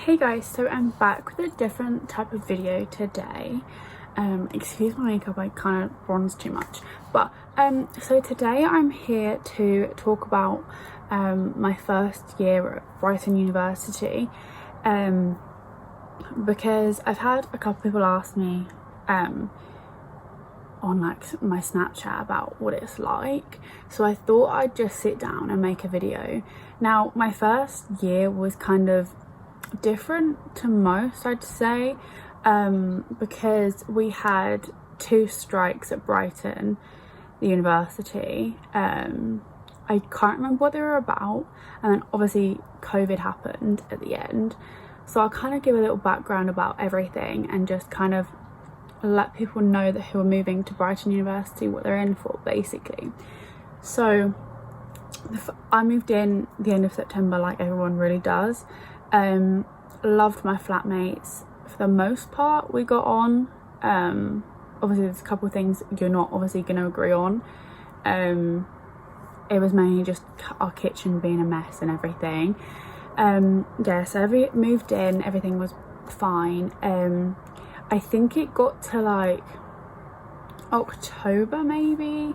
Hey guys, so I'm back with a different type of video today. Excuse my makeup, I kind of bronze too much, but so today I'm here to talk about my first year at Brighton University, because I've had a couple people ask me on like my Snapchat about what it's like, so I thought I'd just sit down and make a video. Now, my first year was kind of different to most, I'd say, because we had two strikes at Brighton University. I can't remember what they were about, and then obviously COVID happened at the end, so I'll kind of give a little background about everything and just kind of let people know that who are moving to Brighton University what they're in for, basically. So I moved in the end of September, like everyone really does. Loved my flatmates for the most part. We got on. Obviously there's a couple of things you're not obviously going to agree on. It was mainly just our kitchen being a mess and everything. Yeah, so moved in, everything was fine. I think it got to like October maybe.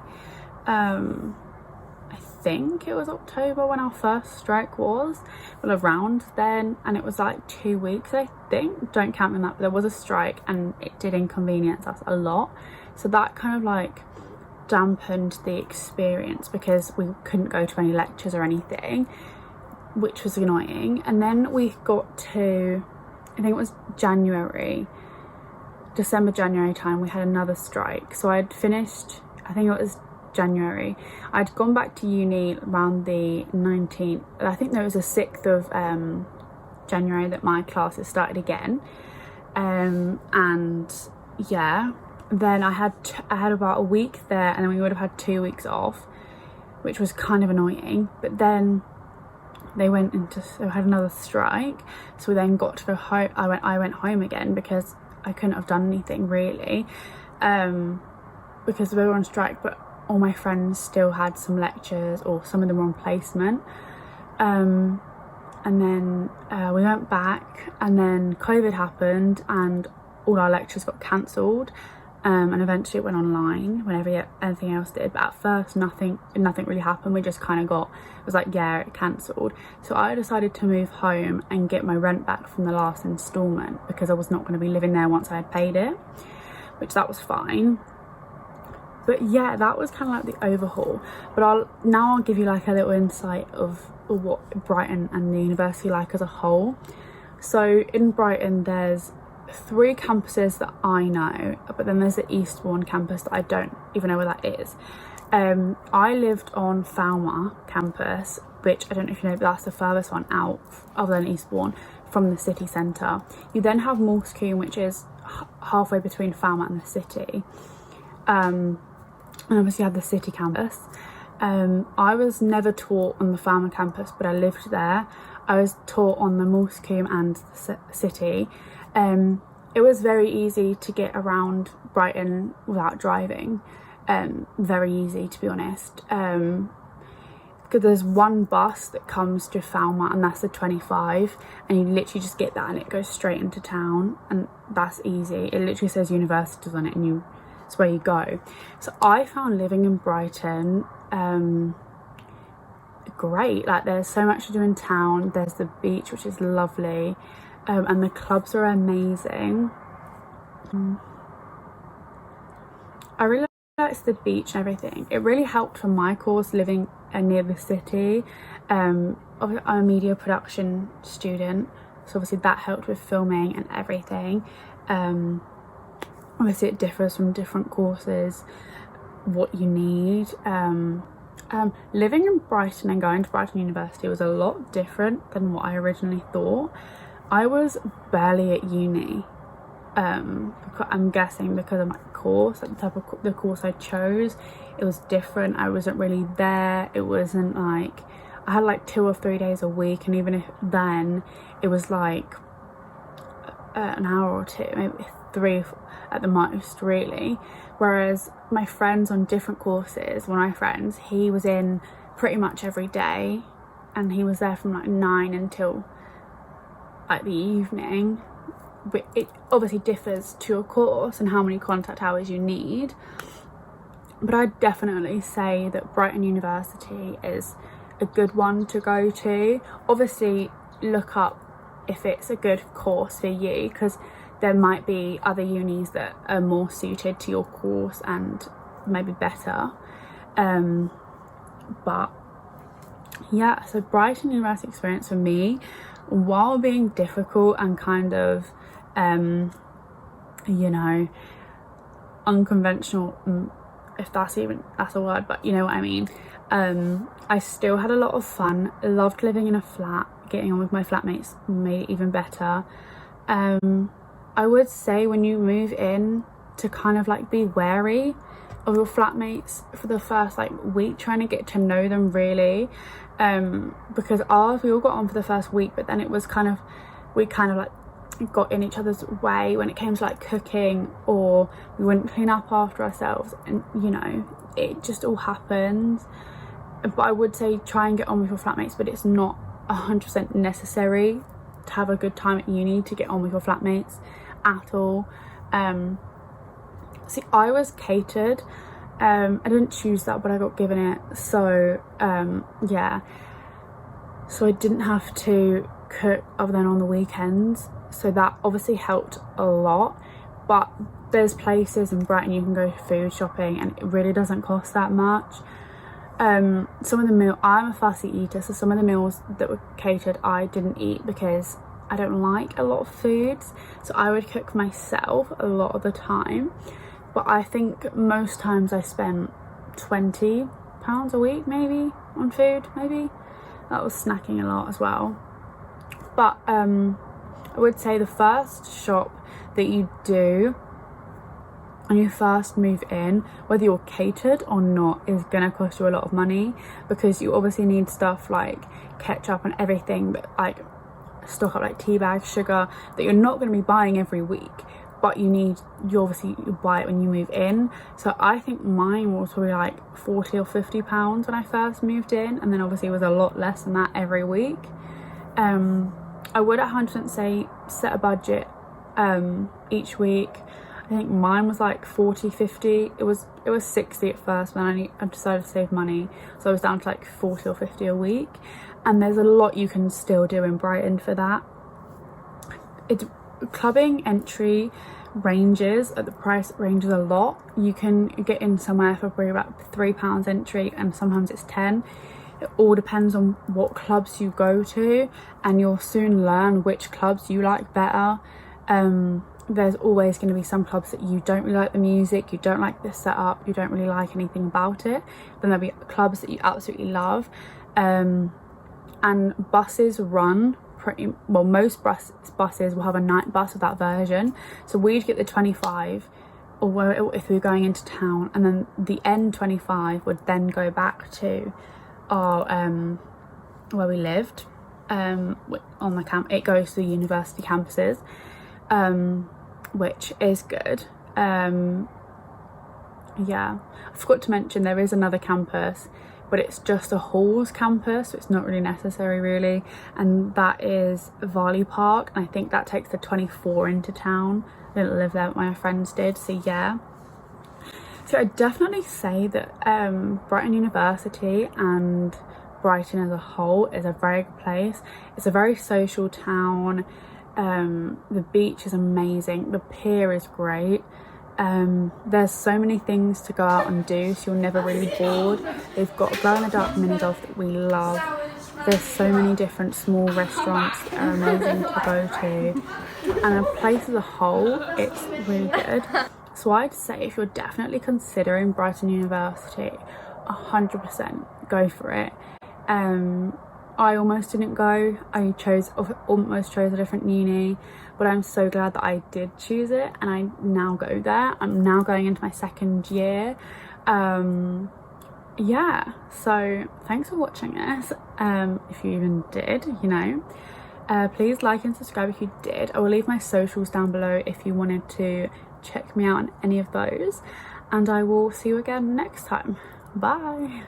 I think it was October when our first strike was, well, around then, and it was like 2 weeks, I think. Don't count me on that, but there was a strike and it did inconvenience us a lot, so that kind of like dampened the experience because we couldn't go to any lectures or anything, which was annoying. And then we got to, I think it was December, January time, we had another strike. So I'd finished, I think it was January. I'd gone back to uni around the 19th. I think there was the 6th of January that my classes started again. And yeah, then I had about a week there, and then we would have had 2 weeks off, which was kind of annoying. But then they had another strike, so we then got to go home. I went home again because I couldn't have done anything really, because we were on strike, but all my friends still had some lectures, or some of them were on placement. And then we went back, and then COVID happened and all our lectures got cancelled, and eventually it went online whenever anything else did. But at first nothing really happened. We just kind of it was like, yeah, it cancelled. So I decided to move home and get my rent back from the last instalment, because I was not going to be living there once I had paid it, which that was fine. But yeah, that was kind of like the overhaul. But I'll give you like a little insight of what Brighton and the university like as a whole. So in Brighton there's 3 campuses that I know, but then there's the Eastbourne campus that I don't even know where that is. I lived on Falmouth campus, which I don't know if you know, but that's the furthest one out, other than Eastbourne, from the city centre. You then have Moulsecoombe, which is halfway between Falmouth and the city. And obviously you have the city campus. I was never taught on the Falmouth campus, but I lived there. I was taught on the Moulsecoombe and the city. It was very easy to get around Brighton without driving. Very easy, to be honest. Because there's one bus that comes to Falmouth, and that's the 25, and you literally just get that and it goes straight into town, and that's easy. It literally says universities on it, and it's where you go. So I found living in Brighton great. Like, there's so much to do in town. There's the beach, which is lovely, and the clubs are amazing. I really liked the beach and everything. It really helped for my course living near the city. I'm a media production student, so obviously that helped with filming and everything. Obviously it differs from different courses what you need. Living in Brighton and going to Brighton University was a lot different than what I originally thought. I was barely at uni. I'm guessing because of my course, like the course I chose, it was different. I wasn't really there. It wasn't like, I had like 2 or 3 days a week, and even if then it was like an hour or 2, maybe 3 at the most, really. Whereas my friends on different courses, one of my friends, he was in pretty much every day, and he was there from like 9 until like the evening. But it obviously differs to your course and how many contact hours you need, but I'd definitely say that Brighton University is a good one to go to. Obviously look up if it's a good course for you, because there might be other unis that are more suited to your course and maybe better. But yeah, so Brighton University experience for me, while being difficult and kind of you know, unconventional, if that's a word, but you know what I mean. I still had a lot of fun, loved living in a flat, getting on with my flatmates made it even better. I would say when you move in to kind of like be wary of your flatmates for the first like week, trying to get to know them really, because we all got on for the first week, but then it was we kind of like got in each other's way when it came to like cooking, or we wouldn't clean up after ourselves, and you know, it just all happens. But I would say try and get on with your flatmates, but it's not 100% necessary to have a good time at uni to get on with your flatmates at all. See, I was catered. I didn't choose that, but I got given it, so yeah, so I didn't have to cook other than on the weekends, so that obviously helped a lot. But there's places in Brighton you can go food shopping and it really doesn't cost that much. Some of the meals, I'm a fussy eater, so some of the meals that were catered I didn't eat because I don't like a lot of foods, so I would cook myself a lot of the time. But I think most times I spent £20 a week maybe on food, maybe. That was snacking a lot as well. But I would say the first shop that you do when you first move in, whether you're catered or not, is gonna cost you a lot of money, because you obviously need stuff like ketchup and everything, but like stock up like tea bags, sugar, that you're not going to be buying every week, but you obviously buy it when you move in. So I think mine was probably like £40 or £50 when I first moved in, and then obviously it was a lot less than that every week. I would 100% say set a budget each week. I think mine was like 40, 50. It was 60 at first, but then I decided to save money, so I was down to like 40 or 50 a week. And there's a lot you can still do in Brighton for that. Clubbing entry ranges, at the price ranges a lot. You can get in somewhere for probably about £3 entry, and sometimes it's 10. It all depends on what clubs you go to, and you'll soon learn which clubs you like better. There's always going to be some clubs that you don't really like the music, you don't like the setup, you don't really like anything about it. Then there'll be clubs that you absolutely love. And buses run pretty well. Most buses will have a night bus with that version, so we'd get the 25, or if we were going into town, and then the N25 would then go back to our where we lived on the camp. It goes to the university campuses, which is good. Yeah, I forgot to mention there is another campus, but it's just a Halls campus, so it's not really necessary really, and that is Varley Park, and I think that takes the 24 into town. I didn't live there, but my friends did, so yeah. So I'd definitely say that Brighton University and Brighton as a whole is a very good place. It's a very social town. The beach is amazing, the pier is great. There's so many things to go out and do, so you're never really bored. They've got a glow in the dark mini golf that we love. There's so many different small restaurants that are amazing to go to, and the place as a whole, it's really good. So I'd say if you're definitely considering Brighton University, 100% go for it. I almost didn't go. I almost chose a different uni, but I'm so glad that I did choose it, and I now go there. I'm now going into my second year. Yeah, so thanks for watching this. If you even did, you know. Please like and subscribe if you did. I will leave my socials down below if you wanted to check me out on any of those, and I will see you again next time. Bye.